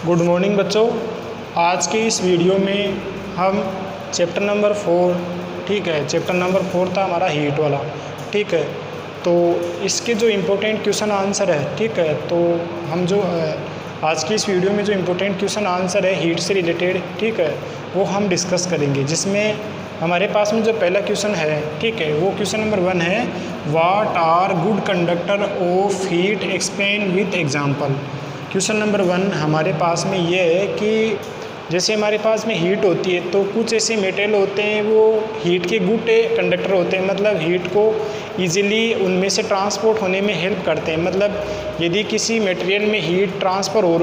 Good morning बच्चों। आज के इस वीडियो में हम चैप्टर नंबर 4, ठीक है, चैप्टर नंबर 4 था हमारा हीट वाला, ठीक है। तो इसके जो इम्पोर्टेंट क्वेश्चन आंसर है, ठीक है, तो हम जो आज की इस वीडियो में जो इम्पोर्टेंट क्वेश्चन आंसर है हीट से रिलेटेड, ठीक है, वो हम डिस्कस करेंगे। जिसमें हमारे पास में जो पहला क्वेश्चन है, ठीक है, वो क्वेश्चन नंबर 1 है, what are good conductor of heat, explain with example. Question number 1 हमारे पास में ये है कि जैसे हमारे पास में हीट होती है तो कुछ ऐसे मेटेरियल होते हैं वो हीट के गुड कंडक्टर होते हैं, मतलब हीट को इजीली उनमें से ट्रांसपोर्ट होने में हेल्प करते हैं। मतलब यदि किसी मटेरियल में हीट ट्रांसफ़र हो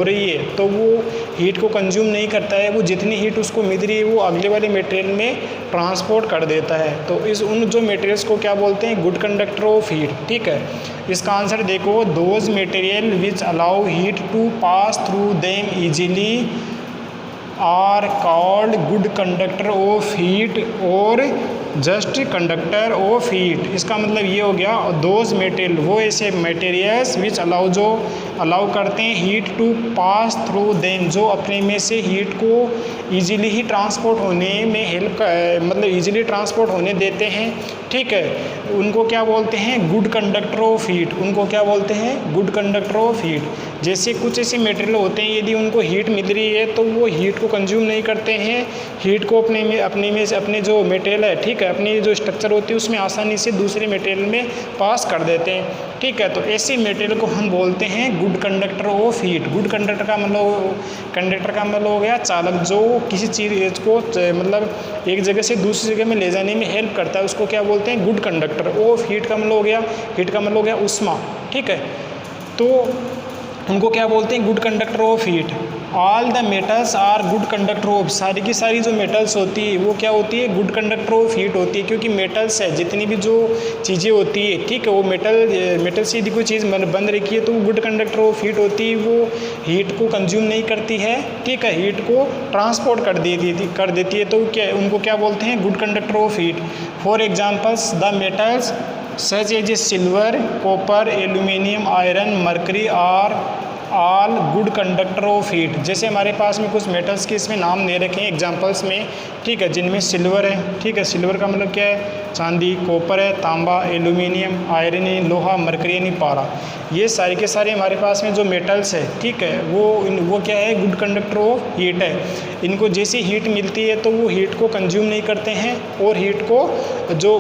रही है तो वो हीट को कंज्यूम नहीं करता है, वो जितनी हीट उसको मिल रही है वो अगले वाले मटेरियल में ट्रांसपोर्ट कर देता है। तो उन जो मटेरियल्स को क्या बोलते हैं, गुड कंडक्टर ऑफ हीट, ठीक है। इसका आंसर देखो, those material which allow heat to pass through them easily are called good conductor of heat और जस्ट कंडक्टर ऑफ हीट। इसका मतलब ये हो गया, दोज मटेरियल वो ऐसे मटेरियल्स विच अलाउ करते हैं heat to pass through them, जो अपने में से हीट को इजीली ही ट्रांसपोर्ट होने में हेल्प मतलब इजीली ट्रांसपोर्ट होने देते हैं, ठीक है। उनको क्या बोलते हैं, गुड कंडक्टर ऑफ हीट। उनको क्या बोलते हैं, गुड कंडक्टर ऑफ हीट। जैसे कुछ ऐसे मटेरियल होते हैं यदि उनको हीट मिल रही है तो वो हीट को कंज्यूम नहीं करते हैं, हीट को अपने जो मटेरियल है, ठीक है, अपनी जो स्ट्रक्चर होती है उसमें आसानी से दूसरे मटेरियल में पास कर देते हैं, ठीक है। तो ऐसे मटेरियल को हम बोलते हैं good conductor of heat. Good conductor का मतलब हो गया चालक, जो किसी चीज़ को मतलब एक जगह से दूसरी जगह में ले जाने में हेल्प करता है, उसको क्या बोलते हैं, गुड कंडक्टर ऑफ हीट। का मतलब हो गया, हीट का मतलब हो गया उष्मा, ठीक है। तो उनको क्या बोलते हैं, good conductor of heat. All the metals are good conductor of, सारी की सारी जो मेटल्स होती है वो क्या होती है, गुड कंडक्टर ऑफ हीट होती है। क्योंकि मेटल्स है, जितनी भी जो चीज़ें होती है, ठीक है, वो मेटल से यदि कोई चीज़ बन रखी है तो वो गुड कंडक्टर ऑफ हीट होती है, वो हीट को कंज्यूम नहीं करती है, ठीक है, हीट को ट्रांसपोर्ट कर देती है। तो क्या उनको क्या बोलते हैं, good conductor of heat. For examples the metals such as a silver, copper, aluminium, iron, mercury are all good conductor of heat. जैसे हमारे पास में कुछ मेटल्स के इसमें नाम दे रखे हैं एग्जांपल्स में, ठीक है, जिनमें सिल्वर है, ठीक है, सिल्वर का मतलब क्या है, चांदी, कॉपर है, तांबा, एल्यूमिनियम, आयरन यानी लोहा, मरकरी यानी पारा। ये सारे के सारे हमारे पास में जो मेटल्स है, ठीक है, वो क्या है, गुड कंडक्टर ऑफ हीट है। इनको जैसी हीट मिलती है तो वो हीट को कंज्यूम नहीं करते हैं और हीट को जो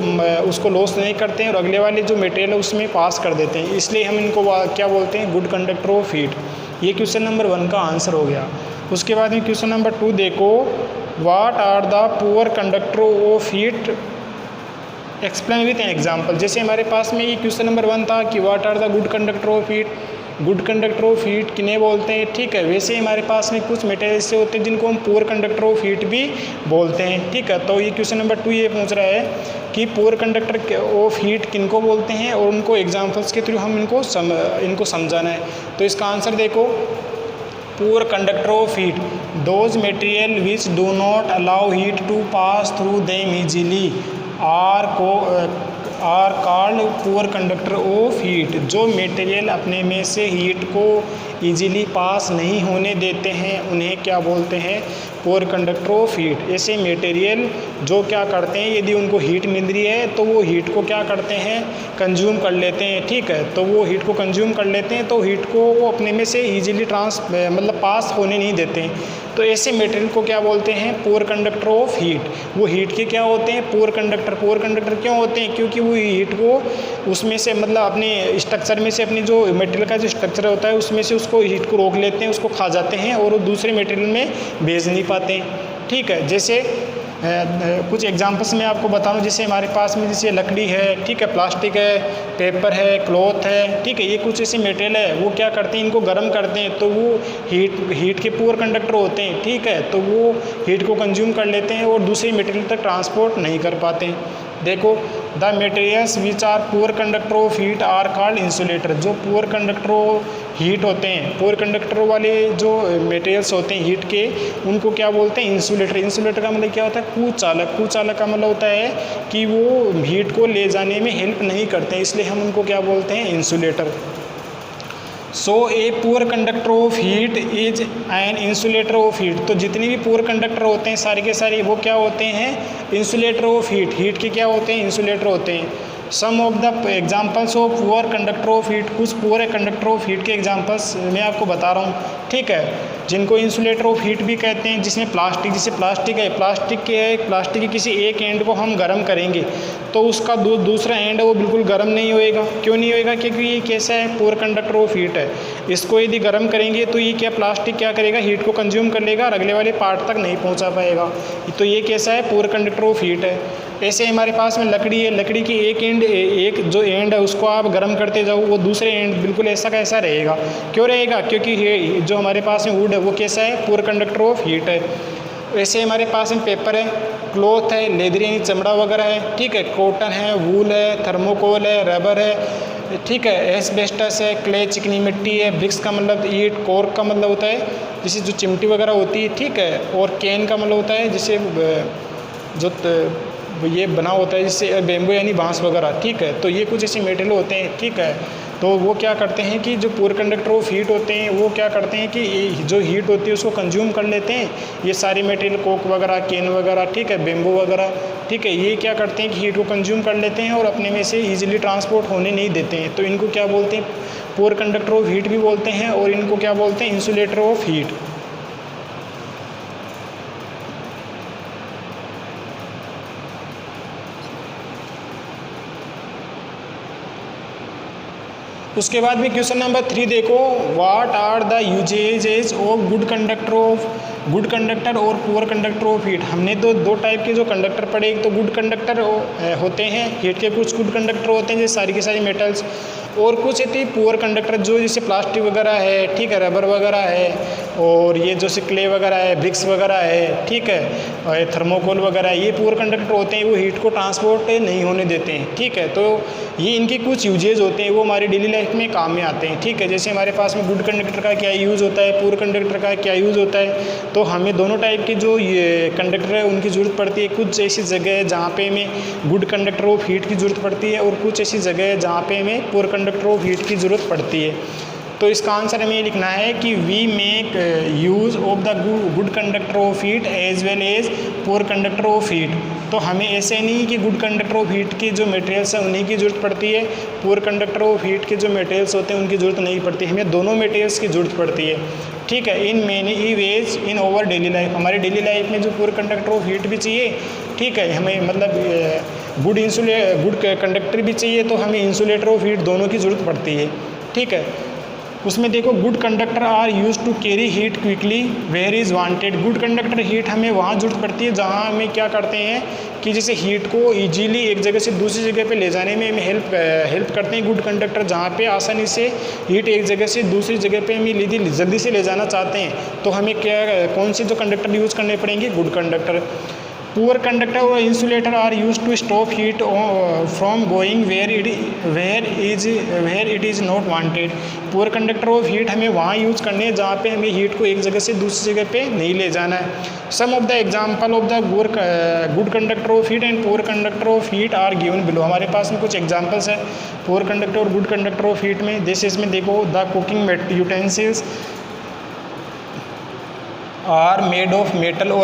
उसको लॉस नहीं करते हैं और अगले वाले जो मटेरियल है उसमें पास कर देते हैं, इसलिए हम इनको क्या बोलते हैं, गुड कंडक्टर ऑफ हीट। ये क्वेश्चन नंबर 1 का आंसर हो गया। उसके बाद में क्वेश्चन नंबर 2 देखो, what are the poor conductor of heat, explain with an example. जैसे हमारे पास में ये क्वेश्चन नंबर 1 था कि what are the good conductor of heat, good conductor of heat किन्हें बोलते हैं, ठीक है। वैसे ही हमारे पास में कुछ मटेरियल से होते हैं जिनको हम पुअर कंडक्टर ऑफ हीट भी बोलते हैं, ठीक है। तो ये क्वेश्चन नंबर 2 ये पूछ रहा है कि पुअर कंडक्टर ऑफ हीट किनको बोलते हैं और उनको एग्जाम्पल्स के थ्रू हम इनको समझाना है। तो इसका आंसर देखो, poor conductor of heat, those material which do not allow heat to pass through them easily are called poor conductor of heat. जो मटेरियल अपने में से हीट को इजीली पास नहीं होने देते हैं उन्हें क्या बोलते हैं, पुअर कंडक्टर ऑफ हीट। ऐसे मटेरियल जो क्या करते हैं, यदि उनको हीट मिल रही है तो वो हीट को क्या करते हैं, कंज्यूम कर लेते हैं, ठीक है। तो वो हीट को कंज्यूम कर लेते हैं तो हीट को वो अपने में से ईजिली मतलब पास होने नहीं देते हैं। तो ऐसे मटेरियल को क्या बोलते हैं, पुअर कंडक्टर ऑफ हीट। वो हीट के क्या होते हैं, पुअर कंडक्टर। पुअर कंडक्टर क्यों होते हैं, क्योंकि वो हीट को उसमें से मतलब अपने स्ट्रक्चर में से, अपनी जो मटेरियल का जो स्ट्रक्चर होता है उसमें से उसको हीट को रोक लेते हैं, उसको खा जाते हैं और वो दूसरे मटेरियल में भेज नहीं पाते, ठीक है। जैसे कुछ एग्जांपल्स मैं आपको बताऊं, जैसे हमारे पास में जैसे लकड़ी है, ठीक है, प्लास्टिक है, पेपर है, क्लॉथ है, ठीक है, ये कुछ ऐसे मटेरियल है वो क्या करते हैं, इनको गर्म करते हैं तो वो हीट के पुअर कंडक्टर होते हैं, ठीक है। तो वो हीट को कंज्यूम कर लेते हैं और दूसरे मटेरियल तक ट्रांसपोर्ट नहीं कर पाते। देखो, the materials which are poor conductor of heat are called insulator. जो पुअर कंडक्टर हीट होते हैं, पुअर कंडक्टर वाले जो मटेरियल्स होते हैं हीट के, उनको क्या बोलते हैं, इंसुलेटर। इंसुलेटर का मतलब क्या होता है, कुचालक। कुचालक का मतलब होता है कि वो हीट को ले जाने में हेल्प नहीं करते, इसलिए हम उनको क्या बोलते हैं, insulator. So a poor conductor of heat is an insulator of heat. तो जितने भी पुअर कंडक्टर होते हैं सारे के सारे वो क्या होते हैं, इंसुलेटर ऑफ हीट, हीट के क्या होते हैं, इंसुलेटर होते हैं। Some of the examples of poor conductor of heat, कुछ पुअर कंडक्टर ऑफ हीट के एग्जाम्पल्स मैं आपको बता रहा हूँ, ठीक है, जिनको इंसुलेटर ऑफ हीट भी कहते हैं। जिसमें प्लास्टिक, जैसे प्लास्टिक है, प्लास्टिक के है, प्लास्टिक के किसी एक एंड को हम गर्म करेंगे तो उसका दूसरा एंड है वो बिल्कुल गर्म नहीं होएगा। क्यों नहीं होएगा, क्योंकि ये कैसा है, पुअर कंडक्टर ऑफ हीट है। इसको यदि गर्म करेंगे तो ये क्या, प्लास्टिक क्या करेगा, हीट को कंज्यूम कर लेगा और अगले वाले पार्ट तक नहीं पहुँचा पाएगा। तो ये कैसा है, पुअर कंडक्टर ऑफ हीट है। ऐसे हमारे पास में लकड़ी है, लकड़ी की एक जो एंड है उसको आप गर्म करते जाओ, वो दूसरे एंड बिल्कुल ऐसा कैसा रहेगा। क्यों रहेगा, क्योंकि ये जो हमारे पास में वुड है वो कैसा है, पुअर कंडक्टर ऑफ हीट है। ऐसे हमारे पास में पेपर है, क्लॉथ है, लेदर यानी चमड़ा वगैरह है, ठीक है, कॉटन है, वूल है, थर्मोकोल है, रबर है, ठीक है, एस्बेस्टस है, क्ले चिकनी मिट्टी है, ब्रिक्स का मतलब ईंट, कोर्क का मतलब होता है जैसे जो चिमटी वगैरह होती है, ठीक है, और कैन का मतलब होता है जैसे जो ये बना होता है जिससे बेम्बू यानी बांस वगैरह, ठीक है। तो ये कुछ ऐसे मेटेरियल होते हैं, ठीक है। तो वो क्या करते हैं कि जो पुअर कंडक्टर ऑफ हीट होते हैं वो क्या करते हैं कि जो हीट होती है उसको कंज्यूम कर लेते हैं। ये सारे मेटेरियल कोक वगैरह, कैन वगैरह, ठीक है, बेम्बू वगैरह, ठीक है, ये क्या करते हैं कि हीट को कंज्यूम कर लेते हैं और अपने में से ईजिली ट्रांसपोर्ट होने नहीं देते हैं। तो इनको क्या बोलते हैं, पुअर कंडक्टर ऑफ हीट भी बोलते हैं और इनको क्या बोलते हैं, इंसुलेटर ऑफ हीट। उसके बाद में क्वेश्चन नंबर 3 देखो, what are the usages of good conductor और पुअर कंडक्टर ऑफ हीट। हमने तो दो टाइप के जो कंडक्टर पढ़े, एक तो गुड कंडक्टर होते हैं हीट के, कुछ गुड कंडक्टर होते हैं जैसे सारी की सारी मेटल्स, और कुछ होती है पुअर कंडक्टर जो जैसे प्लास्टिक वगैरह है, ठीक है, रबर वगैरह है, और ये जैसे क्ले वगैरह है, ब्रिक्स वगैरह है, ठीक है, और थर्मोकोल वगैरह है, ये पुअर कंडक्टर होते हैं, वो हीट को ट्रांसपोर्ट नहीं होने देते हैं, ठीक है। तो ये इनके कुछ यूजेज होते हैं, वो हमारी डेली लाइफ में काम में आते हैं, ठीक है। जैसे हमारे पास में गुड कंडक्टर का क्या यूज़ होता है, पुअर कंडक्टर का क्या यूज़ होता है, तो हमें दोनों टाइप के जो ये कंडक्टर है उनकी ज़रूरत पड़ती है। कुछ ऐसी जगह है जहाँ पे हमें गुड कंडक्टर ऑफ हीट की ज़रूरत पड़ती है और कुछ ऐसी जगह है जहाँ पे हमें पुअर कंडक्टर ऑफ हीट की ज़रूरत पड़ती है। तो इसका आंसर हमें ये लिखना है कि we make use of the good conductor of heat as well as poor conductor of heat. तो हमें ऐसे नहीं कि गुड कंडक्टर ऑफ हीट के जो मटेरियल्स हैं उन्हीं की ज़रूरत पड़ती है, पुअर कंडक्टर ऑफ हीट के जो मटेरियल्स होते हैं उनकी ज़रूरत नहीं पड़ती, हमें दोनों मटेरियल्स की ज़रूरत पड़ती है, ठीक है। In many ways in over daily life, हमारी डेली लाइफ में जो पुअर कंडक्टर ऑफ हीट भी चाहिए, ठीक है, हमें मतलब गुड कंडक्टर भी चाहिए, तो हमें इंसुलेटर ऑफ हीट दोनों की ज़रूरत पड़ती है, ठीक है। उसमें देखो, good conductor are use to carry heat quickly where is wanted. Good conductor heat हमें वहाँ ज़रूरत पड़ती है जहाँ हमें क्या करते हैं कि जैसे हीट को इजीली एक जगह से दूसरी जगह पे ले जाने में हमें हेल्प करते हैं गुड कंडक्टर। जहाँ पे आसानी से हीट एक जगह से दूसरी जगह पे हमें जल्दी से ले जाना चाहते हैं तो हमें कौन से जो कंडक्टर यूज़ करने पड़ेंगे, गुड कंडक्टर। पुअर कंडक्टर और insulator are use to stop heat from going where it is not wanted. Poor conductor of heat हमें वहाँ यूज़ करने हैं जहाँ पे हमें हीट को एक जगह से दूसरी जगह पे नहीं ले जाना है। Some of the example of the good conductor of heat and poor conductor of heat are given below. हमारे पास में कुछ एग्जाम्पल्स है पुअर कंडक्टर और गुड कंडक्टर ऑफ हीट में। जैसे इसमें देखो, the cooking utensils are made of metal और